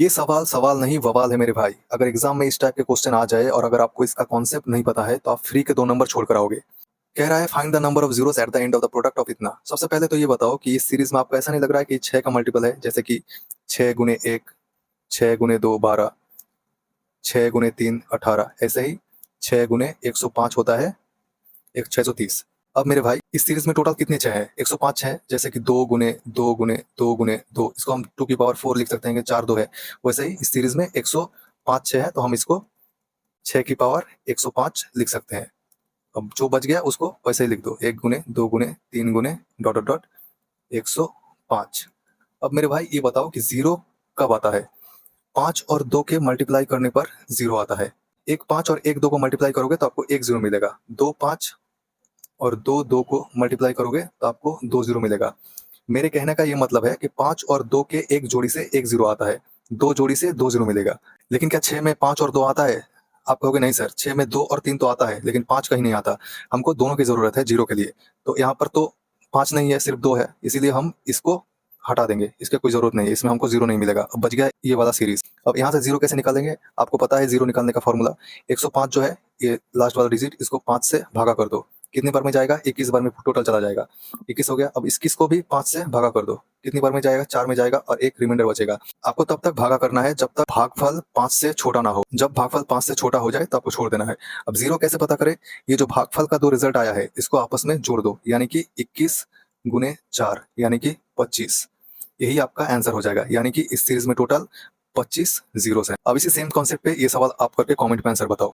ये सवाल सवाल नहीं बवाल है मेरे भाई। अगर एग्जाम में इस टाइप के क्वेश्चन आ जाए और अगर आपको इसका कॉन्सेप्ट नहीं पता है तो आप फ्री के 2 नंबर छोड़ कर आओगे। कह रहा है find the number of zeros at the end of the product of इतना। सबसे पहले तो ये बताओ कि इस सीरीज में आपको ऐसा नहीं लग रहा है कि 6 का मल्टीपल है, जैसे कि 6 गुने 1, 6 गुने 2 12, 6 गुने 3 18, ऐसे ही 6 गुने 105 होता है 630। अब मेरे भाई इस सीरीज में टोटल कितने 6 है? 105 है, जैसे कि 2 गुने 2 गुने 2 गुने 2, इसको हम 2 की पावर 4 लिख सकते हैं कि 4 2 है। वैसे ही इस सीरीज में 105 6 है, तो हम इसको 6 की पावर 105 लिख सकते हैं। अब जो बच गया उसको वैसे ही लिख दो, 1 गुने 2 गुने 3 गुने डॉट डॉट डॉट 105। अब मेरे भाई ये बताओ कि जीरो कब आता है? 5 और 2 के मल्टीप्लाई करने पर जीरो आता है। एक 5 और एक 2 को मल्टीप्लाई करोगे तो आपको एक जीरो मिलेगा। 2 5 और 2 2 को मल्टीप्लाई करोगे तो आपको 2 जीरो मिलेगा। मेरे कहने का ये मतलब है कि 5 और 2 के एक जोड़ी से एक जीरो आता है, 2 जोड़ी से 2 जीरो मिलेगा। लेकिन क्या 6 में 5 और 2 आता है? आप कहोगे नहीं सर, 6 में 2 और 3 तो आता है लेकिन 5 कहीं नहीं आता। हमको दोनों की जरूरत है जीरो के लिए। तो यहाँ पर तो 5 नहीं है, सिर्फ 2 है, इसीलिए हम इसको हटा देंगे, इसकी कोई जरूरत नहीं है, इसमें हमको जीरो नहीं मिलेगा। अब बच गया ये वाला सीरीज। अब यहाँ से जीरो कैसे निकालेंगे? आपको पता है जीरो निकालने का फॉर्मूला। 105 जो है, ये लास्ट वाला डिजिट, इसको 5 से भागा कर दो। कितनी बार में जाएगा? 21 बार में टोटल चला जाएगा। 21 हो गया। अब 21 को भी 5 से भागा कर दो। कितनी बार में जाएगा? 4 में जाएगा और एक रिमाइंडर बचेगा। आपको तब तक भागा करना है जब तक भागफल 5 से छोटा ना हो। जब भागफल 5 से छोटा हो जाए तब आपको छोड़ देना है। अब जीरो कैसे पता करें? ये जो भागफल का 2 रिजल्ट आया है इसको आपस में जोड़ दो, यानी कि 21 गुने 4 यानी कि 25। यही आपका आंसर हो जाएगा, यानी कि इस सीरीज में टोटल 25 जीरोस हैं। अब इसी सेम कॉन्सेप्ट पे ये सवाल आप करके कमेंट में आंसर बताओ।